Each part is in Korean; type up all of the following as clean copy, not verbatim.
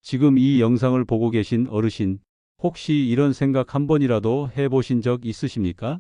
지금 이 영상을 보고 계신 어르신, 혹시 이런 생각 한 번이라도 해보신 적 있으십니까?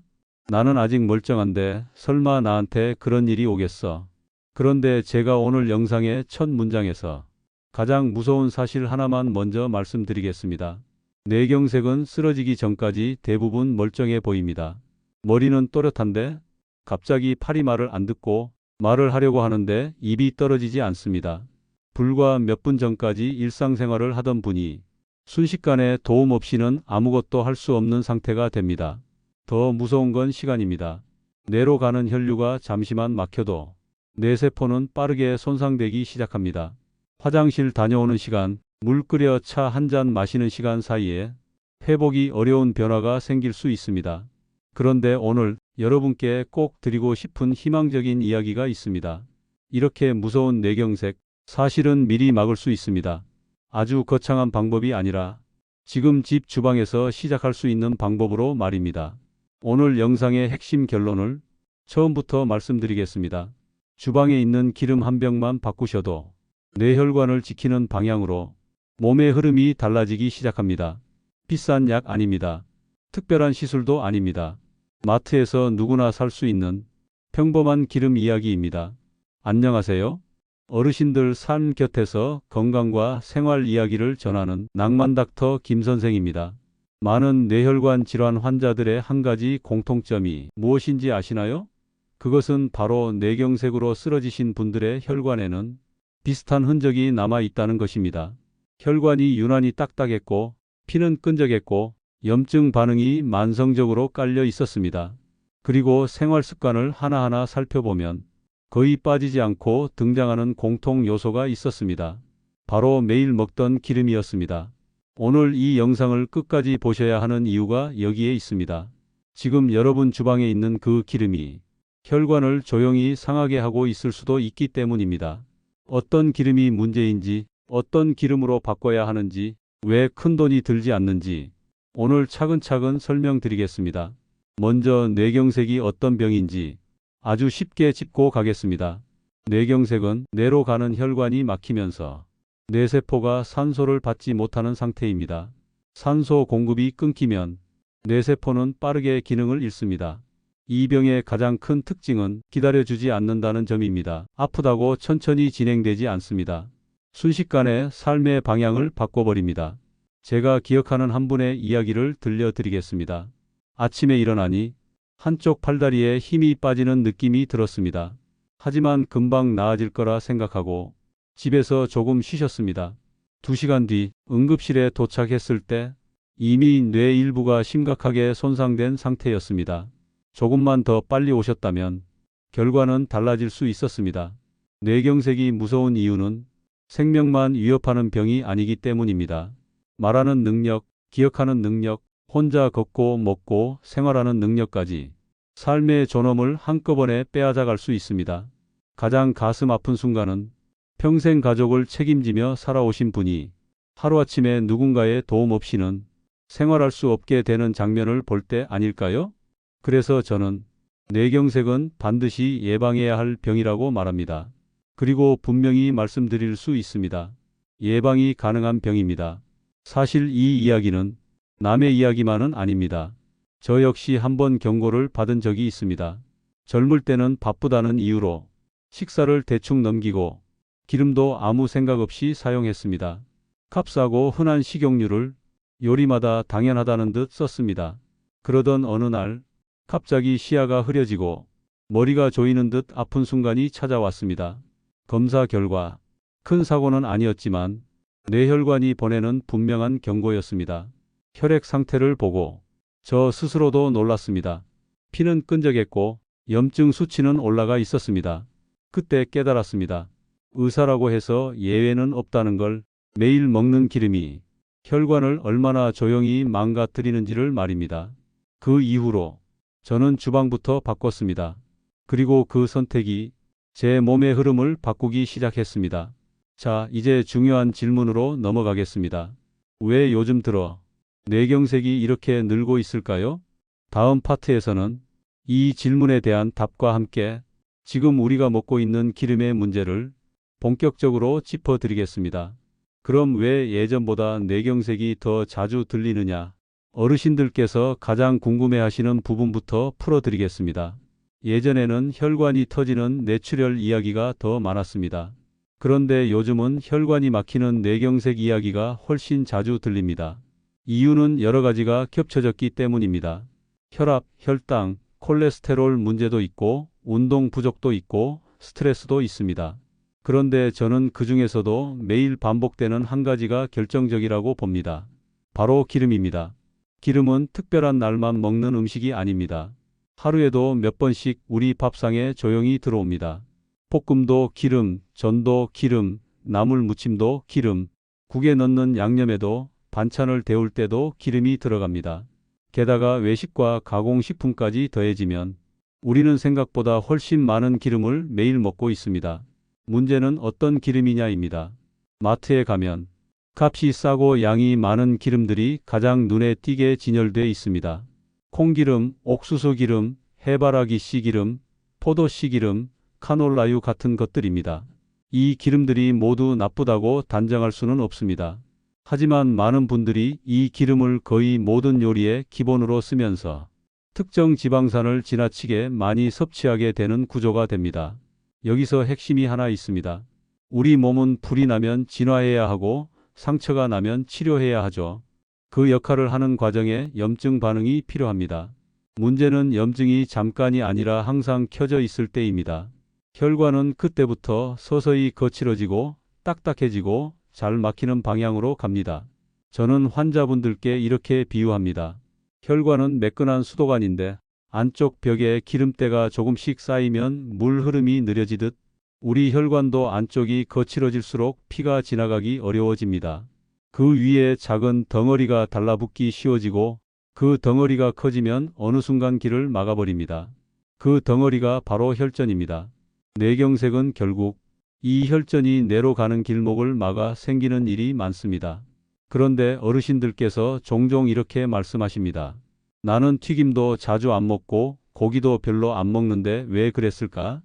나는 아직 멀쩡한데 설마 나한테 그런 일이 오겠어. 그런데 제가 오늘 영상의 첫 문장에서 가장 무서운 사실 하나만 먼저 말씀드리겠습니다. 뇌경색은 쓰러지기 전까지 대부분 멀쩡해 보입니다. 머리는 또렷한데 갑자기 팔이 말을 안 듣고 말을 하려고 하는데 입이 떨어지지 않습니다. 불과 몇 분 전까지 일상생활을 하던 분이 순식간에 도움 없이는 아무것도 할 수 없는 상태가 됩니다. 더 무서운 건 시간입니다. 뇌로 가는 혈류가 잠시만 막혀도 뇌세포는 빠르게 손상되기 시작합니다. 화장실 다녀오는 시간, 물 끓여 차 한 잔 마시는 시간 사이에 회복이 어려운 변화가 생길 수 있습니다. 그런데 오늘 여러분께 꼭 드리고 싶은 희망적인 이야기가 있습니다. 이렇게 무서운 뇌경색, 사실은 미리 막을 수 있습니다. 아주 거창한 방법이 아니라 지금 집 주방에서 시작할 수 있는 방법으로 말입니다. 오늘 영상의 핵심 결론을 처음부터 말씀드리겠습니다. 주방에 있는 기름 한 병만 바꾸셔도 뇌혈관을 지키는 방향으로 몸의 흐름이 달라지기 시작합니다. 비싼 약 아닙니다. 특별한 시술도 아닙니다. 마트에서 누구나 살 수 있는 평범한 기름 이야기입니다. 안녕하세요. 어르신들 삶 곁에서 건강과 생활 이야기를 전하는 낭만 닥터 김 선생입니다. 많은 뇌혈관 질환 환자들의 한 가지 공통점이 무엇인지 아시나요? 그것은 바로 뇌경색으로 쓰러지신 분들의 혈관에는 비슷한 흔적이 남아 있다는 것입니다. 혈관이 유난히 딱딱했고 피는 끈적했고 염증 반응이 만성적으로 깔려 있었습니다. 그리고 생활 습관을 하나하나 살펴보면 거의 빠지지 않고 등장하는 공통 요소가 있었습니다. 바로 매일 먹던 기름이었습니다. 오늘 이 영상을 끝까지 보셔야 하는 이유가 여기에 있습니다. 지금 여러분 주방에 있는 그 기름이 혈관을 조용히 상하게 하고 있을 수도 있기 때문입니다. 어떤 기름이 문제인지, 어떤 기름으로 바꿔야 하는지, 왜 큰돈이 들지 않는지 오늘 차근차근 설명드리겠습니다. 먼저 뇌경색이 어떤 병인지 아주 쉽게 짚고 가겠습니다. 뇌경색은 뇌로 가는 혈관이 막히면서 뇌세포가 산소를 받지 못하는 상태입니다. 산소 공급이 끊기면 뇌세포는 빠르게 기능을 잃습니다. 이 병의 가장 큰 특징은 기다려주지 않는다는 점입니다. 아프다고 천천히 진행되지 않습니다. 순식간에 삶의 방향을 바꿔버립니다. 제가 기억하는 한 분의 이야기를 들려드리겠습니다. 아침에 일어나니 한쪽 팔다리에 힘이 빠지는 느낌이 들었습니다. 하지만 금방 나아질 거라 생각하고 집에서 조금 쉬셨습니다. 2시간 뒤 응급실에 도착했을 때 이미 뇌 일부가 심각하게 손상된 상태였습니다. 조금만 더 빨리 오셨다면 결과는 달라질 수 있었습니다. 뇌경색이 무서운 이유는 생명만 위협하는 병이 아니기 때문입니다. 말하는 능력, 기억하는 능력, 혼자 걷고 먹고 생활하는 능력까지 삶의 존엄을 한꺼번에 빼앗아갈 수 있습니다. 가장 가슴 아픈 순간은 평생 가족을 책임지며 살아오신 분이 하루아침에 누군가의 도움 없이는 생활할 수 없게 되는 장면을 볼 때 아닐까요? 그래서 저는 뇌경색은 반드시 예방해야 할 병이라고 말합니다. 그리고 분명히 말씀드릴 수 있습니다. 예방이 가능한 병입니다. 사실 이 이야기는 남의 이야기만은 아닙니다. 저 역시 한번 경고를 받은 적이 있습니다. 젊을 때는 바쁘다는 이유로 식사를 대충 넘기고 기름도 아무 생각 없이 사용했습니다. 값싸고 흔한 식용유를 요리마다 당연하다는 듯 썼습니다. 그러던 어느 날 갑자기 시야가 흐려지고 머리가 조이는 듯 아픈 순간이 찾아왔습니다. 검사 결과 큰 사고는 아니었지만 뇌혈관이 보내는 분명한 경고였습니다. 혈액 상태를 보고 저 스스로도 놀랐습니다. 피는 끈적했고 염증 수치는 올라가 있었습니다. 그때 깨달았습니다. 의사라고 해서 예외는 없다는 걸. 매일 먹는 기름이 혈관을 얼마나 조용히 망가뜨리는지를 말입니다. 그 이후로 저는 주방부터 바꿨습니다. 그리고 그 선택이 제 몸의 흐름을 바꾸기 시작했습니다. 자, 이제 중요한 질문으로 넘어가겠습니다. 왜 요즘 들어 뇌경색이 이렇게 늘고 있을까요? 다음 파트에서는 이 질문에 대한 답과 함께 지금 우리가 먹고 있는 기름의 문제를 본격적으로 짚어드리겠습니다. 그럼 왜 예전보다 뇌경색이 더 자주 들리느냐? 어르신들께서 가장 궁금해하시는 부분부터 풀어드리겠습니다. 예전에는 혈관이 터지는 뇌출혈 이야기가 더 많았습니다. 그런데 요즘은 혈관이 막히는 뇌경색 이야기가 훨씬 자주 들립니다. 이유는 여러 가지가 겹쳐졌기 때문입니다. 혈압, 혈당, 콜레스테롤 문제도 있고 운동 부족도 있고 스트레스도 있습니다. 그런데 저는 그 중에서도 매일 반복되는 한 가지가 결정적이라고 봅니다. 바로 기름입니다. 기름은 특별한 날만 먹는 음식이 아닙니다. 하루에도 몇 번씩 우리 밥상에 조용히 들어옵니다. 볶음도 기름, 전도 기름, 나물 무침도 기름, 국에 넣는 양념에도 반찬을 데울 때도 기름이 들어갑니다. 게다가 외식과 가공식품까지 더해지면 우리는 생각보다 훨씬 많은 기름을 매일 먹고 있습니다. 문제는 어떤 기름이냐입니다. 마트에 가면 값이 싸고 양이 많은 기름들이 가장 눈에 띄게 진열되어 있습니다. 콩기름, 옥수수 기름, 해바라기 씨 기름, 포도 씨 기름, 카놀라유 같은 것들입니다. 이 기름들이 모두 나쁘다고 단정할 수는 없습니다. 하지만 많은 분들이 이 기름을 거의 모든 요리에 기본으로 쓰면서 특정 지방산을 지나치게 많이 섭취하게 되는 구조가 됩니다. 여기서 핵심이 하나 있습니다. 우리 몸은 불이 나면 진화해야 하고 상처가 나면 치료해야 하죠. 그 역할을 하는 과정에 염증 반응이 필요합니다. 문제는 염증이 잠깐이 아니라 항상 켜져 있을 때입니다. 혈관은 그때부터 서서히 거칠어지고 딱딱해지고 잘 막히는 방향으로 갑니다. 저는 환자분들께 이렇게 비유합니다. 혈관은 매끈한 수도관인데 안쪽 벽에 기름때가 조금씩 쌓이면 물 흐름이 느려지듯 우리 혈관도 안쪽이 거칠어질수록 피가 지나가기 어려워집니다. 그 위에 작은 덩어리가 달라붙기 쉬워지고 그 덩어리가 커지면 어느 순간 길을 막아버립니다. 그 덩어리가 바로 혈전입니다. 뇌경색은 결국 이 혈전이 뇌로 가는 길목을 막아 생기는 일이 많습니다. 그런데 어르신들께서 종종 이렇게 말씀하십니다. 나는 튀김도 자주 안 먹고 고기도 별로 안 먹는데 왜 그랬을까?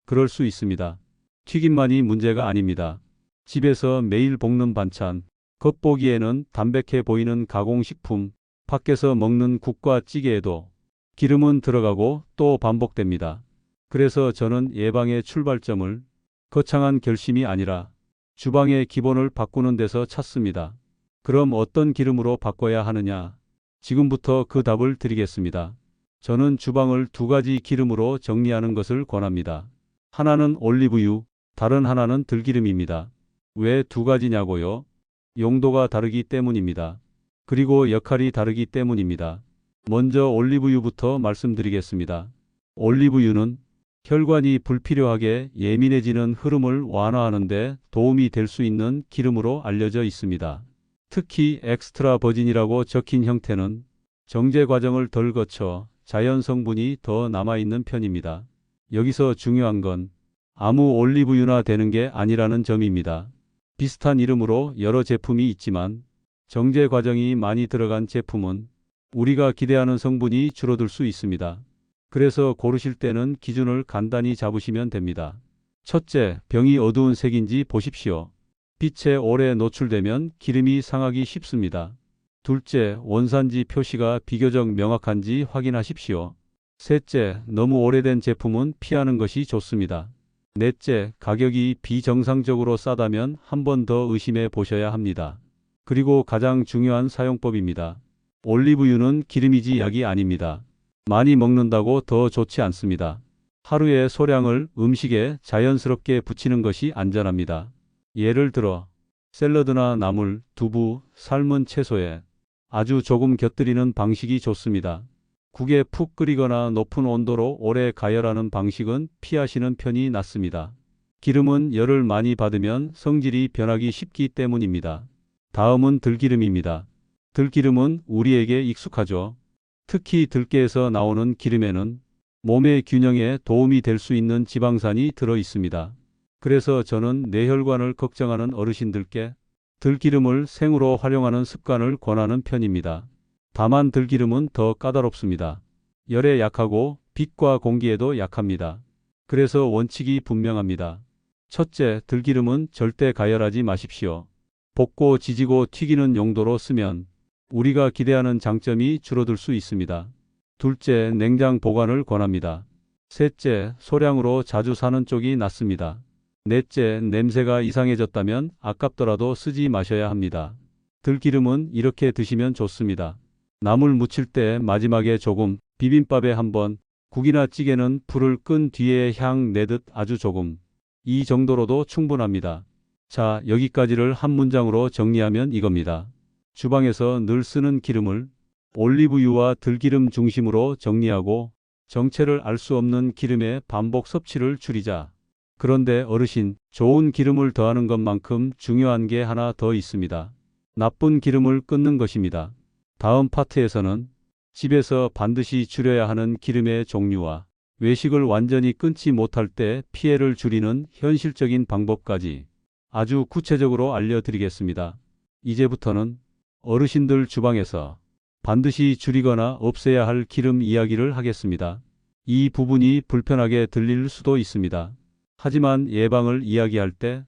그럴 수 있습니다. 튀김만이 문제가 아닙니다. 집에서 매일 볶는 반찬, 겉보기에는 담백해 보이는 가공식품, 밖에서 먹는 국과 찌개에도 기름은 들어가고 또 반복됩니다. 그래서 저는 예방의 출발점을 거창한 결심이 아니라 주방의 기본을 바꾸는 데서 찾습니다. 그럼 어떤 기름으로 바꿔야 하느냐? 지금부터 그 답을 드리겠습니다. 저는 주방을 두 가지 기름으로 정리하는 것을 권합니다. 하나는 올리브유, 다른 하나는 들기름입니다. 왜 두 가지냐고요? 용도가 다르기 때문입니다. 그리고 역할이 다르기 때문입니다. 먼저 올리브유부터 말씀드리겠습니다. 올리브유는 혈관이 불필요하게 예민해지는 흐름을 완화하는 데 도움이 될 수 있는 기름으로 알려져 있습니다. 특히 엑스트라 버진이라고 적힌 형태는 정제 과정을 덜 거쳐 자연 성분이 더 남아있는 편입니다. 여기서 중요한 건 아무 올리브유나 되는 게 아니라는 점입니다. 비슷한 이름으로 여러 제품이 있지만 정제 과정이 많이 들어간 제품은 우리가 기대하는 성분이 줄어들 수 있습니다. 그래서 고르실 때는 기준을 간단히 잡으시면 됩니다. 첫째, 병이 어두운 색인지 보십시오. 빛에 오래 노출되면 기름이 상하기 쉽습니다. 둘째, 원산지 표시가 비교적 명확한지 확인하십시오. 셋째, 너무 오래된 제품은 피하는 것이 좋습니다. 넷째, 가격이 비정상적으로 싸다면 한 번 더 의심해 보셔야 합니다. 그리고 가장 중요한 사용법입니다. 올리브유는 기름이지 약이 아닙니다. 많이 먹는다고 더 좋지 않습니다. 하루의 소량을 음식에 자연스럽게 붙이는 것이 안전합니다. 예를 들어 샐러드나 나물, 두부, 삶은 채소에 아주 조금 곁들이는 방식이 좋습니다. 국에 푹 끓이거나 높은 온도로 오래 가열하는 방식은 피하시는 편이 낫습니다. 기름은 열을 많이 받으면 성질이 변하기 쉽기 때문입니다. 다음은 들기름입니다. 들기름은 우리에게 익숙하죠. 특히 들깨에서 나오는 기름에는 몸의 균형에 도움이 될 수 있는 지방산이 들어 있습니다. 그래서 저는 뇌혈관을 걱정하는 어르신들께 들기름을 생으로 활용하는 습관을 권하는 편입니다. 다만 들기름은 더 까다롭습니다. 열에 약하고 빛과 공기에도 약합니다. 그래서 원칙이 분명합니다. 첫째, 들기름은 절대 가열하지 마십시오. 볶고 지지고 튀기는 용도로 쓰면 우리가 기대하는 장점이 줄어들 수 있습니다. 둘째, 냉장 보관을 권합니다. 셋째, 소량으로 자주 사는 쪽이 낫습니다. 넷째, 냄새가 이상해졌다면 아깝더라도 쓰지 마셔야 합니다. 들기름은 이렇게 드시면 좋습니다. 나물 무칠 때 마지막에 조금, 비빔밥에 한번, 국이나 찌개는 불을 끈 뒤에 향 내듯 아주 조금. 이 정도로도 충분합니다. 자, 여기까지를 한 문장으로 정리하면 이겁니다. 주방에서 늘 쓰는 기름을 올리브유와 들기름 중심으로 정리하고 정체를 알 수 없는 기름의 반복 섭취를 줄이자. 그런데 어르신, 좋은 기름을 더하는 것만큼 중요한 게 하나 더 있습니다. 나쁜 기름을 끊는 것입니다. 다음 파트에서는 집에서 반드시 줄여야 하는 기름의 종류와 외식을 완전히 끊지 못할 때 피해를 줄이는 현실적인 방법까지 아주 구체적으로 알려드리겠습니다. 이제부터는 어르신들 주방에서 반드시 줄이거나 없애야 할 기름 이야기를 하겠습니다. 이 부분이 불편하게 들릴 수도 있습니다. 하지만 예방을 이야기할 때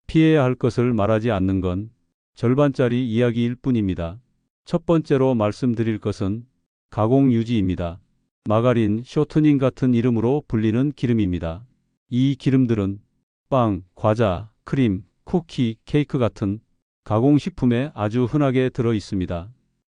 피해야 할 것을 말하지 않는 건 절반짜리 이야기일 뿐입니다. 첫 번째로 말씀드릴 것은 가공유지입니다. 마가린, 쇼트닝 같은 이름으로 불리는 기름입니다. 이 기름들은 빵, 과자, 크림, 쿠키, 케이크 같은 가공식품에 아주 흔하게 들어 있습니다.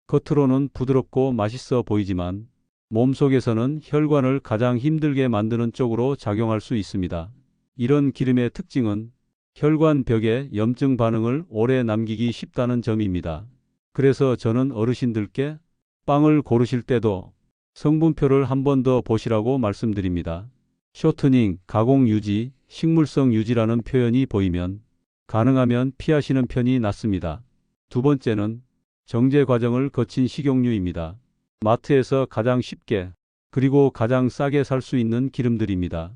겉으로는 부드럽고 맛있어 보이지만 몸속에서는 혈관을 가장 힘들게 만드는 쪽으로 작용할 수 있습니다. 이런 기름의 특징은 혈관 벽에 염증 반응을 오래 남기기 쉽다는 점입니다. 그래서 저는 어르신들께 빵을 고르실 때도 성분표를 한 번 더 보시라고 말씀드립니다. 쇼트닝, 가공 유지, 식물성 유지라는 표현이 보이면 가능하면 피하시는 편이 낫습니다. 두 번째는 정제 과정을 거친 식용유입니다. 마트에서 가장 쉽게 그리고 가장 싸게 살 수 있는 기름들입니다.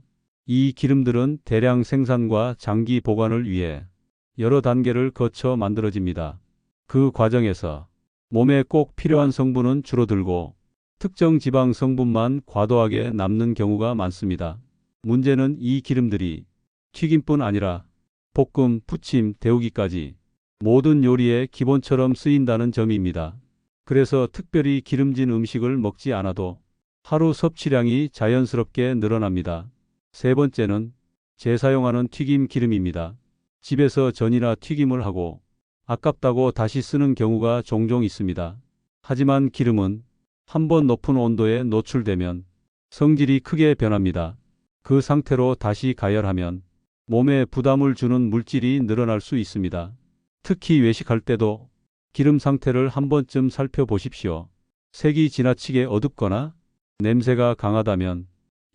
이 기름들은 대량 생산과 장기 보관을 위해 여러 단계를 거쳐 만들어집니다. 그 과정에서 몸에 꼭 필요한 성분은 줄어들고 특정 지방 성분만 과도하게 남는 경우가 많습니다. 문제는 이 기름들이 튀김뿐 아니라 볶음, 부침, 데우기까지 모든 요리의 기본처럼 쓰인다는 점입니다. 그래서 특별히 기름진 음식을 먹지 않아도 하루 섭취량이 자연스럽게 늘어납니다. 세 번째는 재사용하는 튀김 기름입니다. 집에서 전이나 튀김을 하고 아깝다고 다시 쓰는 경우가 종종 있습니다. 하지만 기름은 한번 높은 온도에 노출되면 성질이 크게 변합니다. 그 상태로 다시 가열하면 몸에 부담을 주는 물질이 늘어날 수 있습니다. 특히 외식할 때도 기름 상태를 한 번쯤 살펴보십시오. 색이 지나치게 어둡거나 냄새가 강하다면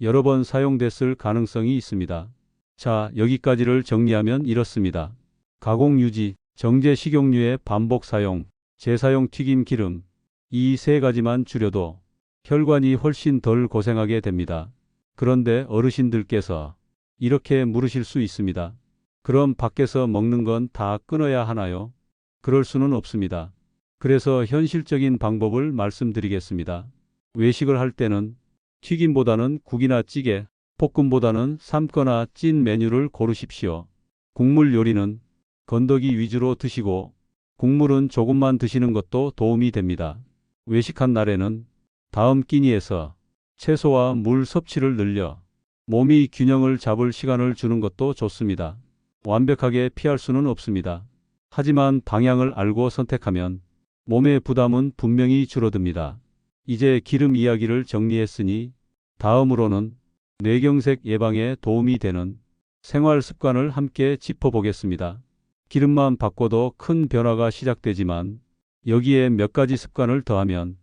여러 번 사용됐을 가능성이 있습니다. 자, 여기까지를 정리하면 이렇습니다. 가공유지, 정제 식용유의 반복 사용, 재사용 튀김 기름, 이 세 가지만 줄여도 혈관이 훨씬 덜 고생하게 됩니다. 그런데 어르신들께서 이렇게 물으실 수 있습니다. 그럼 밖에서 먹는 건 다 끊어야 하나요? 그럴 수는 없습니다. 그래서 현실적인 방법을 말씀드리겠습니다. 외식을 할 때는 튀김보다는 국이나 찌개, 볶음보다는 삶거나 찐 메뉴를 고르십시오. 국물 요리는 건더기 위주로 드시고 국물은 조금만 드시는 것도 도움이 됩니다. 외식한 날에는 다음 끼니에서 채소와 물 섭취를 늘려 몸이 균형을 잡을 시간을 주는 것도 좋습니다. 완벽하게 피할 수는 없습니다. 하지만 방향을 알고 선택하면 몸의 부담은 분명히 줄어듭니다. 이제 기름 이야기를 정리했으니 다음으로는 뇌경색 예방에 도움이 되는 생활 습관을 함께 짚어보겠습니다. 기름만 바꿔도 큰 변화가 시작되지만 여기에 몇 가지 습관을 더하면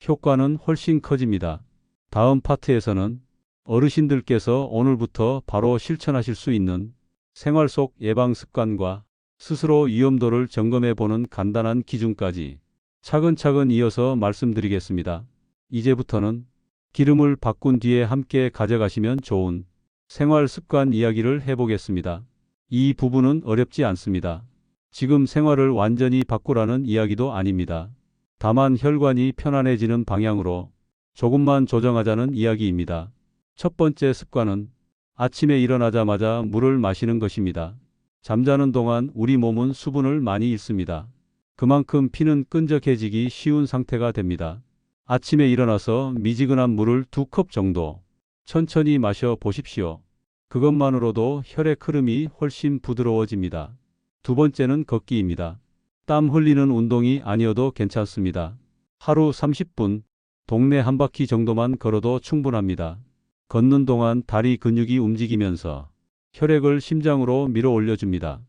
효과는 훨씬 커집니다. 다음 파트에서는 어르신들께서 오늘부터 바로 실천하실 수 있는 생활 속 예방 습관과 스스로 위험도를 점검해 보는 간단한 기준까지 차근차근 이어서 말씀드리겠습니다. 이제부터는 기름을 바꾼 뒤에 함께 가져가시면 좋은 생활 습관 이야기를 해보겠습니다. 이 부분은 어렵지 않습니다. 지금 생활을 완전히 바꾸라는 이야기도 아닙니다. 다만 혈관이 편안해지는 방향으로 조금만 조정하자는 이야기입니다. 첫 번째 습관은 아침에 일어나자마자 물을 마시는 것입니다. 잠자는 동안 우리 몸은 수분을 많이 잃습니다. 그만큼 피는 끈적해지기 쉬운 상태가 됩니다. 아침에 일어나서 미지근한 물을 2컵 정도 천천히 마셔 보십시오. 그것만으로도 혈액 흐름이 훨씬 부드러워집니다. 두 번째는 걷기입니다. 땀 흘리는 운동이 아니어도 괜찮습니다. 하루 30분, 동네 한 바퀴 정도만 걸어도 충분합니다. 걷는 동안 다리 근육이 움직이면서 혈액을 심장으로 밀어 올려줍니다.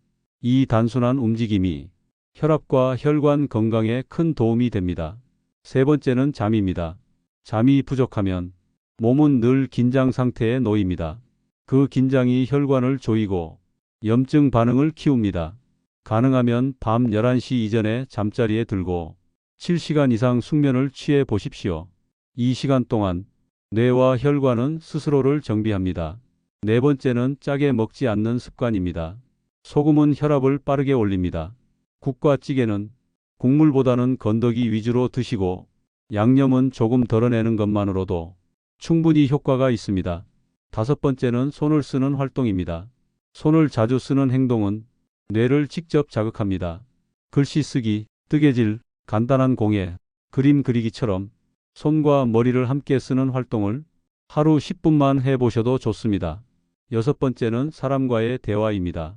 이 단순한 움직임이 혈압과 혈관 건강에 큰 도움이 됩니다. 세 번째는 잠입니다. 잠이 부족하면 몸은 늘 긴장 상태에 놓입니다. 그 긴장이 혈관을 조이고 염증 반응을 키웁니다. 가능하면 밤 11시 이전에 잠자리에 들고 7시간 이상 숙면을 취해 보십시오. 이 시간 동안 뇌와 혈관은 스스로를 정비합니다. 네 번째는 짜게 먹지 않는 습관입니다. 소금은 혈압을 빠르게 올립니다. 국과 찌개는 국물보다는 건더기 위주로 드시고 양념은 조금 덜어내는 것만으로도 충분히 효과가 있습니다. 다섯 번째는 손을 쓰는 활동입니다. 손을 자주 쓰는 행동은 뇌를 직접 자극합니다. 글씨 쓰기, 뜨개질, 간단한 공예, 그림 그리기처럼 손과 머리를 함께 쓰는 활동을 하루 10분만 해보셔도 좋습니다. 여섯 번째는 사람과의 대화입니다.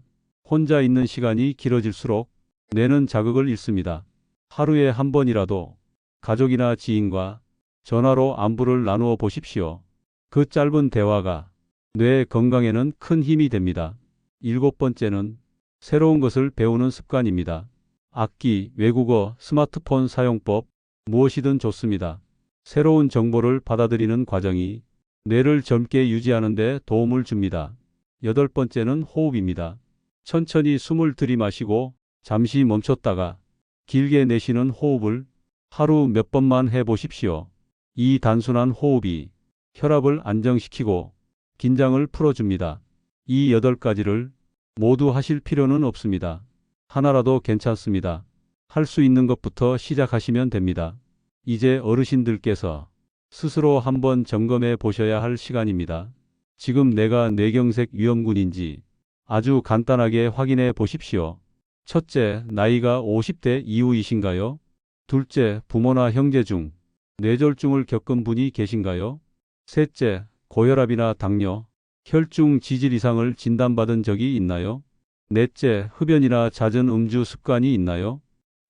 혼자 있는 시간이 길어질수록 뇌는 자극을 잃습니다. 하루에 한 번이라도 가족이나 지인과 전화로 안부를 나누어 보십시오. 그 짧은 대화가 뇌 건강에는 큰 힘이 됩니다. 일곱 번째는 새로운 것을 배우는 습관입니다. 악기, 외국어, 스마트폰 사용법, 무엇이든 좋습니다. 새로운 정보를 받아들이는 과정이 뇌를 젊게 유지하는 데 도움을 줍니다. 여덟 번째는 호흡입니다. 천천히 숨을 들이마시고 잠시 멈췄다가 길게 내쉬는 호흡을 하루 몇 번만 해보십시오. 이 단순한 호흡이 혈압을 안정시키고 긴장을 풀어줍니다. 이 8가지를 모두 하실 필요는 없습니다. 하나라도 괜찮습니다. 할 수 있는 것부터 시작하시면 됩니다. 이제 어르신들께서 스스로 한번 점검해 보셔야 할 시간입니다. 지금 내가 뇌경색 위험군인지 아주 간단하게 확인해 보십시오. 첫째, 나이가 50대 이후이신가요? 둘째, 부모나 형제 중 뇌졸중을 겪은 분이 계신가요? 셋째, 고혈압이나 당뇨, 혈중 지질 이상을 진단받은 적이 있나요? 넷째, 흡연이나 잦은 음주 습관이 있나요?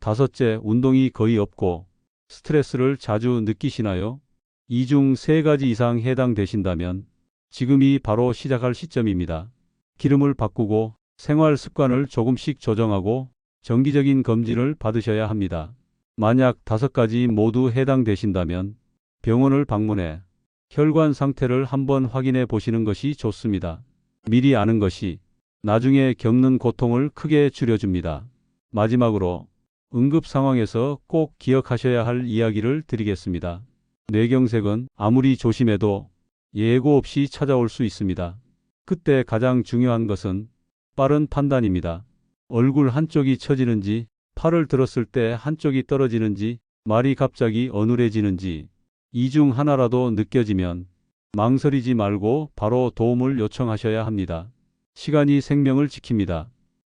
다섯째, 운동이 거의 없고 스트레스를 자주 느끼시나요? 이 중 3가지 이상 해당되신다면 지금이 바로 시작할 시점입니다. 기름을 바꾸고 생활 습관을 조금씩 조정하고 정기적인 검진을 받으셔야 합니다. 만약 5가지 모두 해당되신다면 병원을 방문해 혈관 상태를 한번 확인해 보시는 것이 좋습니다. 미리 아는 것이 나중에 겪는 고통을 크게 줄여줍니다. 마지막으로 응급 상황에서 꼭 기억하셔야 할 이야기를 드리겠습니다. 뇌경색은 아무리 조심해도 예고 없이 찾아올 수 있습니다. 그때 가장 중요한 것은 빠른 판단입니다. 얼굴 한쪽이 처지는지, 팔을 들었을 때 한쪽이 떨어지는지, 말이 갑자기 어눌해지는지 이 중 하나라도 느껴지면 망설이지 말고 바로 도움을 요청하셔야 합니다. 시간이 생명을 지킵니다.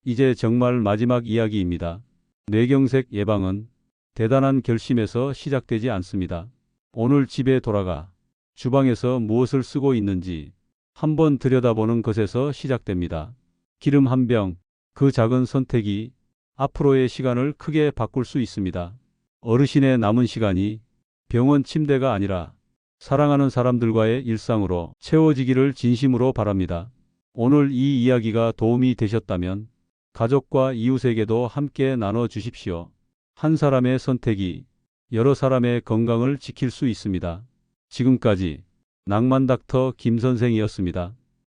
이제 정말 마지막 이야기입니다. 뇌경색 예방은 대단한 결심에서 시작되지 않습니다. 오늘 집에 돌아가 주방에서 무엇을 쓰고 있는지 한번 들여다보는 것에서 시작됩니다. 기름 한 병, 그 작은 선택이 앞으로의 시간을 크게 바꿀 수 있습니다. 어르신의 남은 시간이 병원 침대가 아니라 사랑하는 사람들과의 일상으로 채워지기를 진심으로 바랍니다. 오늘 이 이야기가 도움이 되셨다면 가족과 이웃에게도 함께 나눠 주십시오. 한 사람의 선택이 여러 사람의 건강을 지킬 수 있습니다. 지금까지 낭만 닥터 김 선생이었습니다.